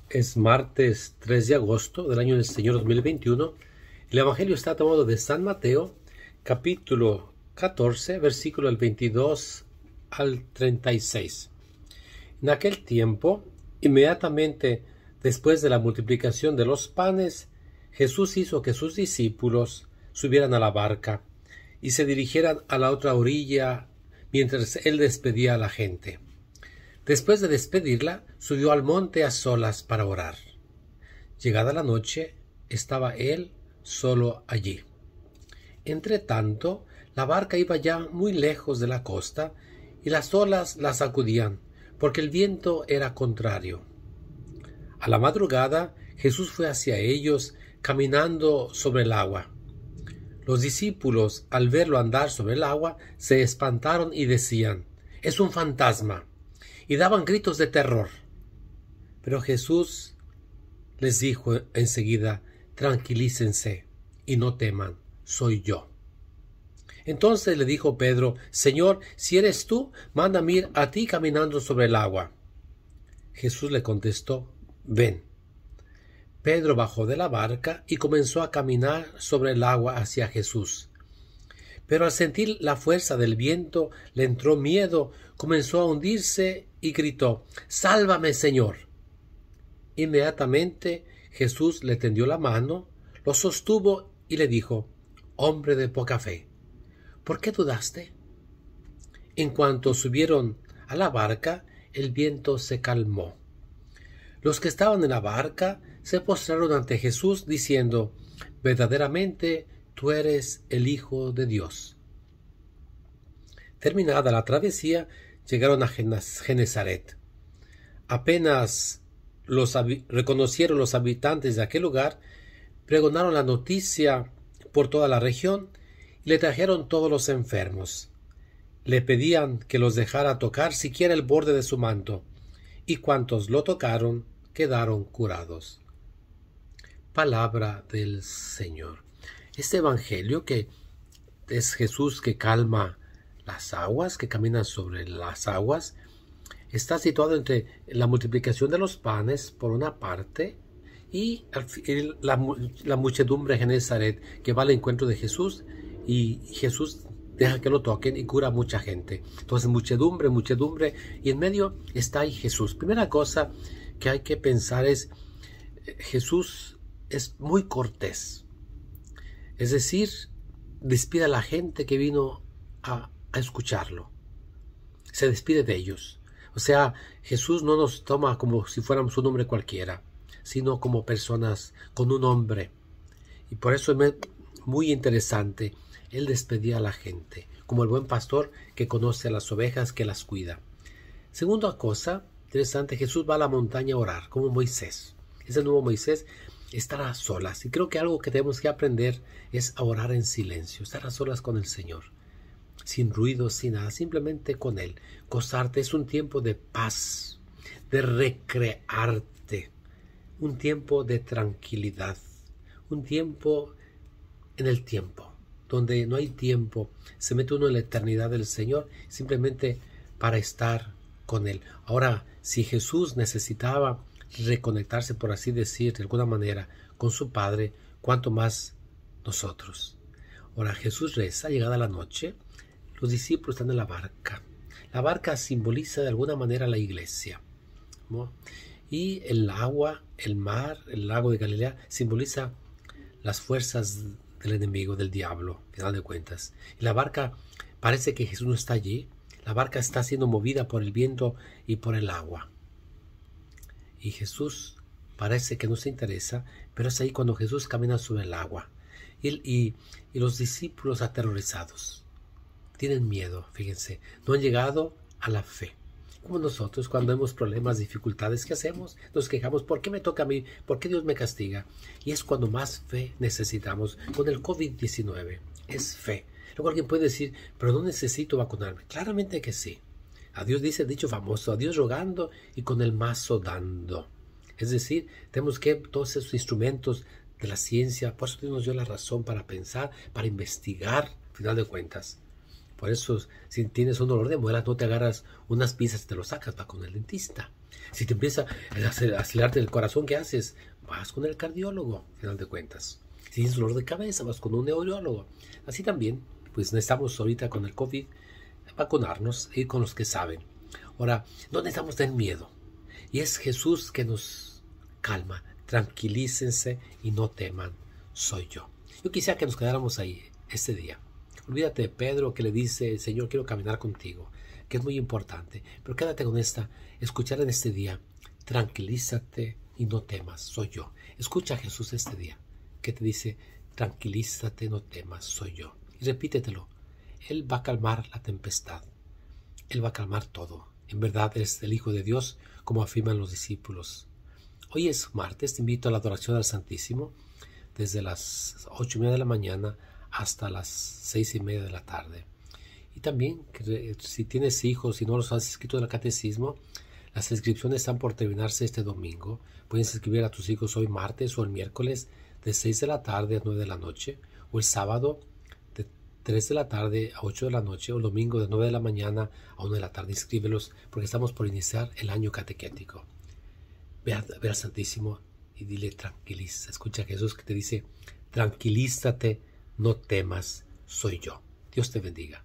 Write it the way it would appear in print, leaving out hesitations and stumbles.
Es martes 3 de agosto del año del Señor 2021. El Evangelio está tomado de San Mateo, capítulo 14, versículo del 22 al 36. En aquel tiempo, inmediatamente después de la multiplicación de los panes, Jesús hizo que sus discípulos subieran a la barca y se dirigieran a la otra orilla mientras él despedía a la gente. Después de despedirla, subió al monte a solas para orar. Llegada la noche, estaba él solo allí. Entretanto, la barca iba ya muy lejos de la costa y las olas la sacudían, porque el viento era contrario. A la madrugada, Jesús fue hacia ellos caminando sobre el agua. Los discípulos, al verlo andar sobre el agua, se espantaron y decían: «Es un fantasma», y daban gritos de terror. Pero Jesús les dijo enseguida: «Tranquilícense y no teman, soy yo». Entonces le dijo Pedro: «Señor, si eres tú, mándame ir a ti caminando sobre el agua». Jesús le contestó: «Ven». Pedro bajó de la barca y comenzó a caminar sobre el agua hacia Jesús. Pero al sentir la fuerza del viento le entró miedo, comenzó a hundirse y gritó: «¡Sálvame, Señor!». Inmediatamente Jesús le tendió la mano, lo sostuvo y le dijo: «Hombre de poca fe, ¿por qué dudaste?». En cuanto subieron a la barca, el viento se calmó. Los que estaban en la barca se postraron ante Jesús diciendo: «Verdaderamente tú eres el Hijo de Dios». Terminada la travesía, llegaron a Genesaret. Apenas reconocieron los habitantes de aquel lugar, pregonaron la noticia por toda la región y le trajeron todos los enfermos. Le pedían que los dejara tocar siquiera el borde de su manto, y cuantos lo tocaron quedaron curados. Palabra del Señor. Este evangelio, que es Jesús que calma las aguas, que camina sobre las aguas, está situado entre la multiplicación de los panes por una parte y la muchedumbre de Genesaret, que va al encuentro de Jesús, y Jesús deja que lo toquen y cura a mucha gente. Entonces muchedumbre, y en medio está ahí Jesús. Primera cosa que hay que pensar es: Jesús es muy cortés. Es decir, despide a la gente que vino a escucharlo. Se despide de ellos. O sea, Jesús no nos toma como si fuéramos un hombre cualquiera, sino como personas con un nombre. Y por eso es muy interesante. Él despedía a la gente, como el buen pastor que conoce a las ovejas, que las cuida. Segunda cosa interesante: Jesús va a la montaña a orar, como Moisés. Ese nuevo Moisés estará a solas. Y creo que algo que tenemos que aprender es a orar en silencio, estar a solas con el Señor, sin ruido, sin nada, simplemente con Él. Gozarte. Es un tiempo de paz, de recrearte, un tiempo de tranquilidad, un tiempo en el tiempo, donde no hay tiempo. Se mete uno en la eternidad del Señor simplemente para estar con Él. Ahora, si Jesús necesitaba reconectarse, por así decir, de alguna manera, con su Padre, cuánto más nosotros. Ahora Jesús reza. Llegada la noche, los discípulos están en la barca. La barca simboliza de alguna manera la iglesia, ¿no? Y el agua, el mar, el lago de Galilea, simboliza las fuerzas del enemigo, del diablo, al final de cuentas. Y la barca, parece que Jesús no está allí. La barca está siendo movida por el viento y por el agua. Y Jesús parece que no se interesa, pero es ahí cuando Jesús camina sobre el agua. Y los discípulos aterrorizados tienen miedo, fíjense, no han llegado a la fe. Como nosotros, cuando vemos problemas, dificultades, ¿qué hacemos? Nos quejamos: ¿por qué me toca a mí? ¿Por qué Dios me castiga? Y es cuando más fe necesitamos. Con el COVID-19 es fe. Luego alguien puede decir: pero no necesito vacunarme. Claramente que sí. A Dios dice el dicho famoso: a Dios rogando y con el mazo dando. Es decir, tenemos que todos esos instrumentos de la ciencia. Por eso Dios nos dio la razón para pensar, para investigar, al final de cuentas. Por eso, si tienes un dolor de muelas, no te agarras unas pinzas y te lo sacas, va con el dentista. Si te empieza a acelerarte el corazón, ¿qué haces? Vas con el cardiólogo, al final de cuentas. Si tienes dolor de cabeza, vas con un neurólogo. Así también, pues necesitamos ahorita con el COVID vacunarnos, ir con los que saben. Ahora, no necesitamos tener miedo. Y es Jesús que nos calma. Tranquilícense y no teman, soy yo. Yo quisiera que nos quedáramos ahí este día. Olvídate de Pedro que le dice, Señor, quiero caminar contigo, que es muy importante. Pero quédate con escuchar en este día, tranquilízate y no temas, soy yo. Escucha a Jesús este día, que te dice, tranquilízate, no temas, soy yo. Y repítetelo, Él va a calmar la tempestad, Él va a calmar todo. En verdad es el Hijo de Dios, como afirman los discípulos. Hoy es martes, te invito a la adoración al Santísimo, desde las 8:30 de la mañana hasta las 6:30 de la tarde. Y también, si tienes hijos y no los has inscrito en el catecismo, las inscripciones están por terminarse este domingo. Puedes inscribir a tus hijos hoy martes o el miércoles de 6 de la tarde a 9 de la noche, o el sábado de 3 de la tarde a 8 de la noche, o el domingo de 9 de la mañana a 1 de la tarde. Inscríbelos porque estamos por iniciar el año catequético. Ve al Santísimo y dile tranquiliza. Escucha a Jesús que te dice, tranquilízate, no temas, soy yo. Dios te bendiga.